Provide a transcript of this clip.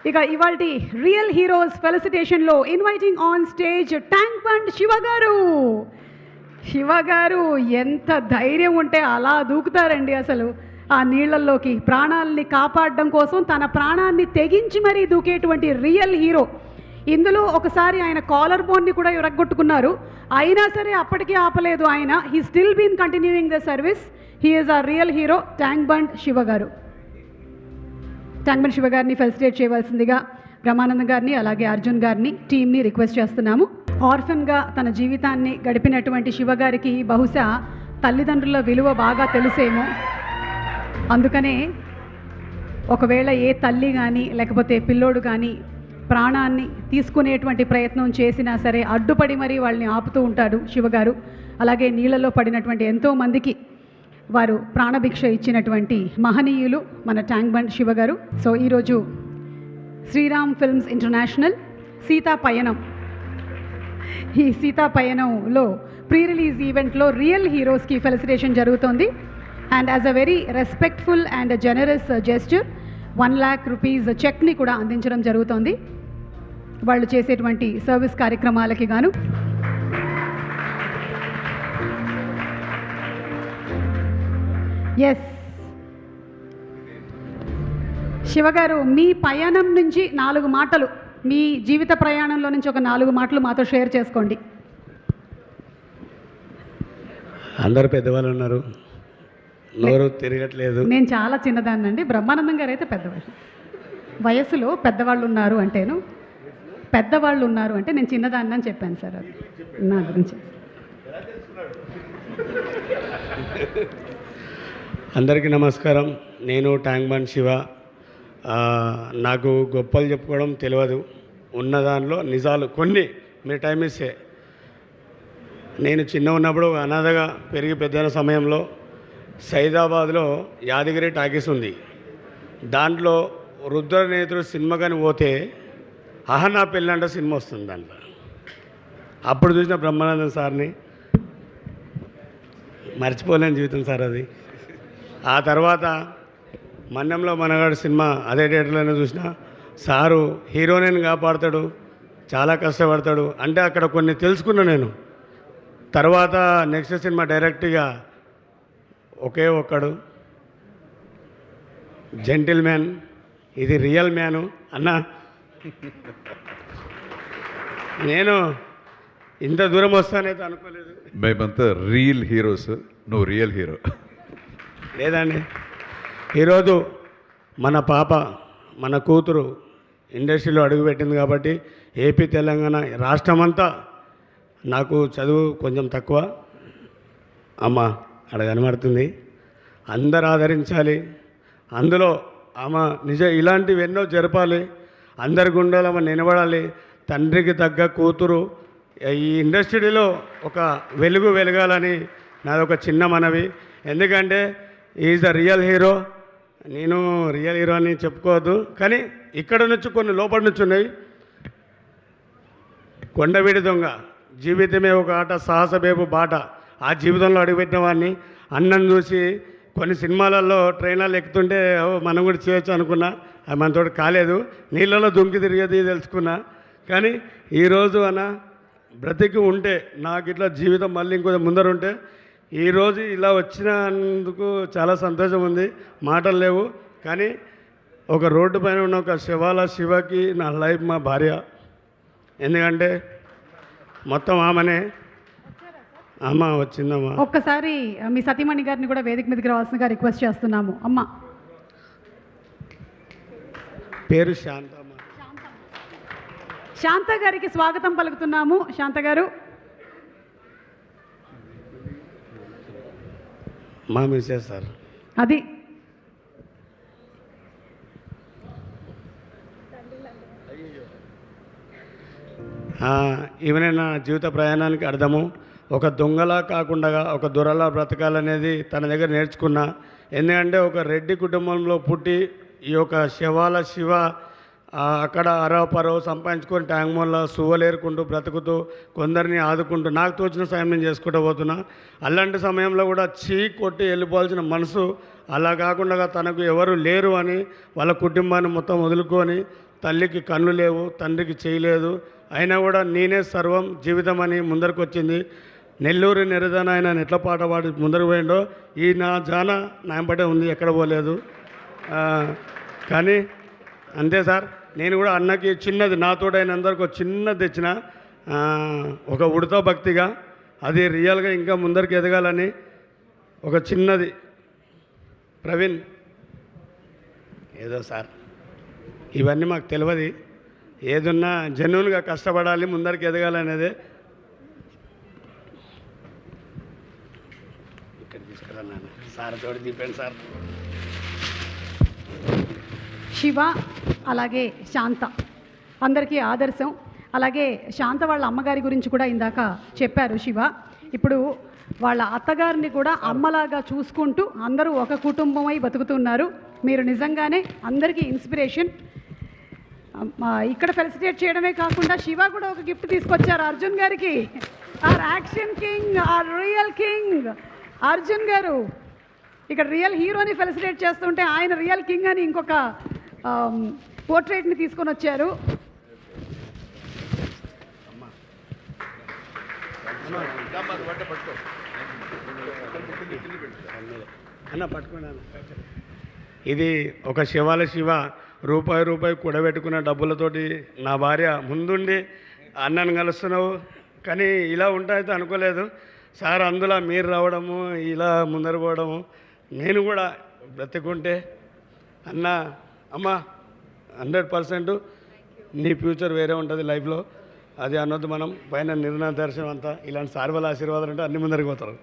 ఇక ఇవాల్టి real heroes ఫెలిసిటేషన్లో inviting on stage Tank Bund Shiva garu. Shiva గారు ఎంత ధైర్యం ఉంటే అలా దూకుతారండి అసలు ఆ నీళ్లల్లోకి. ప్రాణాలని కాపాడడం కోసం తన ప్రాణాన్ని తెగించి మరీ దూకేటువంటి రియల్ హీరో. ఇందులో ఒకసారి ఆయన కాలర్ బోన్ని కూడా ఇరగ్గొట్టుకున్నారు, అయినా సరే అప్పటికీ ఆపలేదు ఆయన. He still been continuing the service. He is a real hero Tank Bund Shiva garu. Tank Bund Shiva గారిని ఫెలిసిటేట్ చేయవలసిందిగా బ్రహ్మానందం గారిని అలాగే అర్జున్ గారిని టీంని రిక్వెస్ట్ చేస్తున్నాము. ఆర్ఫన్గా తన జీవితాన్ని గడిపినటువంటి శివ గారికి బహుశా తల్లిదండ్రుల విలువ బాగా తెలుసేమో. అందుకనే ఒకవేళ ఏ తల్లి కానీ లేకపోతే పిల్లోడు కానీ ప్రాణాన్ని తీసుకునేటువంటి ప్రయత్నం చేసినా సరే అడ్డుపడి మరీ వాళ్ళని ఆపుతూ ఉంటాడు శివగారు. అలాగే నీళ్ళలో పడినటువంటి ఎంతోమందికి వారు ప్రాణభిక్ష ఇచ్చినటువంటి మహనీయులు మన ట్యాంక్ బండ్ శివ గారు. సో ఈరోజు శ్రీరామ్ ఫిల్మ్స్ ఇంటర్నేషనల్ సీతా పయనం, ఈ సీతా పయనంలో ప్రీ రిలీజ్ ఈవెంట్లో రియల్ హీరోస్కి ఫెలిసిటేషన్ జరుగుతోంది. And as a very respectful and generous gesture 1 lakh rupees చెక్ని కూడా అందించడం జరుగుతోంది వాళ్ళు చేసేటువంటి సర్వీస్ కార్యక్రమాలకి గాను. ఎస్ శివగారు, మీ పయనం నుంచి 4 మాటలు, మీ జీవిత ప్రయాణంలో నుంచి ఒక 4 మాటలు మాతో షేర్ చేసుకోండి. అందరు పెద్దవాళ్ళు ఉన్నారు, నోరు తిరగట్లేదు. నేను చాలా చిన్నదాన్నండి. బ్రహ్మానందం గారు అయితే పెద్దవాళ్ళు. వయసులో పెద్దవాళ్ళు ఉన్నారు అంటేను, పెద్దవాళ్ళు ఉన్నారు అంటే నేను చిన్నదాన్ని అని చెప్పాను సార్. అది నా గురించి. అందరికీ నమస్కారం. నేను ట్యాంక్ బండ్ శివ. నాకు గొప్పలు చెప్పుకోవడం తెలియదు, ఉన్న దానిలో నిజాలు కొన్ని మీరు టైం ఇస్తే. నేను చిన్న ఉన్నప్పుడు అనాథగా పెరిగి పెద్దైన సమయంలో సైదాబాద్లో యాదగిరి టాకీస్ ఉంది. దాంట్లో రుద్రనేత్రుడు సినిమా కానీ పోతే అహనా పెళ్ళంట సినిమా వస్తుంది దాంట్లో. అప్పుడు చూసిన బ్రహ్మానందం సార్ని మర్చిపోలేని జీవితం సార్ అది. ఆ తర్వాత మన్యంలో మనగాడు సినిమా అదే థియేటర్లోనే చూసిన. సారు హీరోయిన్ కాపాడతాడు, చాలా కష్టపడతాడు అంటే అక్కడ కొన్ని తెలుసుకున్నా నేను. తర్వాత నెక్స్ట్ సినిమా డైరెక్ట్గా ఒకే ఒక్కడు జెంటిల్ మ్యాన్, ఇది రియల్ మ్యాను అన్న. నేను ఇంత దూరం వస్తానైతే అనుకోలేదు. మేమంతా రియల్ హీరోస్, నువ్వు రియల్ హీరో. లేదండి, ఈరోజు మన పాప, మన కూతురు ఇండస్ట్రీలో అడుగుపెట్టింది కాబట్టి ఏపీ తెలంగాణ రాష్ట్రమంతా, నాకు చదువు కొంచెం తక్కువ అమ్మ అక్కడ కనబడుతుంది, అందరు ఆదరించాలి. అందులో ఆమె ఇలాంటివి ఎన్నో జరపాలి, అందరి గుండెలో ఆమె నిలబడాలి. తండ్రికి తగ్గ కూతురు ఈ ఇండస్ట్రీలో ఒక వెలుగు వెలగాలని నాదొక చిన్న మనవి. ఎందుకంటే ఈజ్ ద రియల్ హీరో. నేను రియల్ హీరో అని చెప్పుకోవద్దు, కానీ ఇక్కడ నుంచి కొన్ని లోపల నుంచి ఉన్నాయి. కొండవీడి దొంగ, జీవితమే ఒక ఆట, సాహసబేబు బాట. ఆ జీవితంలో అడుగుపెట్టిన వాడిని. అన్నం చూసి కొన్ని సినిమాలలో ట్రైన్లలో ఎక్కుతుంటే మనం కూడా చేయొచ్చు అనుకున్నా, అది మనతో కాలేదు. నీళ్ళలో దుంకి తిరిగేది తెలుసుకున్నా. కానీ ఈరోజు అన్న బ్రతికి ఉంటే, నాకు ఇట్లా జీవితం మళ్ళీ ఇంకొంచెం ముందరుంటే, ఈరోజు ఇలా వచ్చినందుకు చాలా సంతోషం ఉంది, మాటలు లేవు. కానీ ఒక రోడ్డు పైన ఉన్న ఒక శివకి నా లైఫ్ మా భార్య. ఎందుకంటే మొత్తం ఆమెనే. అమ్మ వచ్చిందమ్మా. ఒక్కసారి మీ సతీమణి గారిని కూడా వేదిక మీదకి రావాల్సిందిగా రిక్వెస్ట్ చేస్తున్నాము. అమ్మ పేరు శాంతమ్మ. శాంత గారికి స్వాగతం పలుకుతున్నాము. శాంత గారు మా మిస్సెస్ సార్. అది ఈవెనే నా జీవిత ప్రయాణానికి అర్థము. ఒక దొంగలా కాకుండా ఒక దొరలా బ్రతకాలనేది తన దగ్గర నేర్చుకున్నా. ఎందుకంటే ఒక రెడ్డి కుటుంబంలో పుట్టి ఈ యొక్క శివ అక్కడ అరవపరవ సంపాదించుకొని ట్యాంక్మోన్లో సువ్వలేరుకుంటూ బ్రతుకుతూ కొందరిని ఆదుకుంటూ నాకు తోచిన సాయం నేను చేసుకుంటూ పోతున్నా. అలాంటి సమయంలో కూడా కొట్టి వెళ్ళిపోవాల్సిన మనసు అలా కాకుండా తనకు ఎవరు లేరు అని వాళ్ళ కుటుంబాన్ని మొత్తం వదులుకొని తల్లికి కళ్ళు లేవు, తండ్రికి చేయలేదు, అయినా కూడా నేనే సర్వం జీవితం అని ముందరకు వచ్చింది. నెల్లూరు నెరదన ఆయన ఎట్లా పాట పాడి ముందరకు పోయిండో ఈ నా జాన నాయంపటే ఉంది, ఎక్కడ పోలేదు. కానీ అంతే సార్, నేను కూడా అన్నకి చిన్నది నాతోడైన అందరికి ఒక చిన్నది తెచ్చిన ఒక ఉడత భక్తిగా, అది రియల్గా ఇంకా ముందరికి ఎదగాలని ఒక చిన్నది. ప్రవీణ్ ఏదో సార్ ఇవన్నీ మాకు తెలియదు, ఏదున్నా జెన్యున్గా కష్టపడాలి, ముందరికి ఎదగాలనేదే. ఇక్కడ తీసుకురాను సార్, తోడు తీపండి సార్. శివ అలాగే శాంత అందరికీ ఆదర్శం. అలాగే శాంత వాళ్ళ అమ్మగారి గురించి కూడా ఇందాక చెప్పారు శివ. ఇప్పుడు వాళ్ళ అత్తగారిని కూడా అమ్మలాగా చూసుకుంటూ అందరూ ఒక కుటుంబమై బతుకుతున్నారు. మీరు నిజంగానే అందరికీ ఇన్స్పిరేషన్. ఇక్కడ ఫెలిసిటేట్ చేయడమే కాకుండా శివ కూడా ఒక గిఫ్ట్ తీసుకొచ్చారు అర్జున్ గారికి. Our action king, our real king Arjun గారు ఇక్కడ రియల్ హీరోని ఫెలిసిటేట్ చేస్తుంటే ఆయన రియల్ కింగ్ అని ఇంకొక పోర్ట్రేట్ని తీసుకొని వచ్చారు. అన్న పట్టుకున్నాను. ఇది ఒక శివాల శివ రూపాయి కూడబెట్టుకున్న డబ్బులతోటి నా భార్య ముందుండి అన్నను కలుస్తున్నావు, కానీ ఇలా ఉంటాయితే అనుకోలేదు సార్. అందులో మీరు రావడము, ఇలా ముందర పోవడము, నేను కూడా బ్రతికుంటే అన్న అమ్మ 100% నీ ఫ్యూచర్ వేరే ఉంటుంది లైఫ్లో, అది అన్నది మనం పైన నిర్ణయ దర్శనం అంతా. ఇలాంటి సార్ వాళ్ళ ఆశీర్వాదాలు ఉంటే అన్ని ముందరికి పోతారు.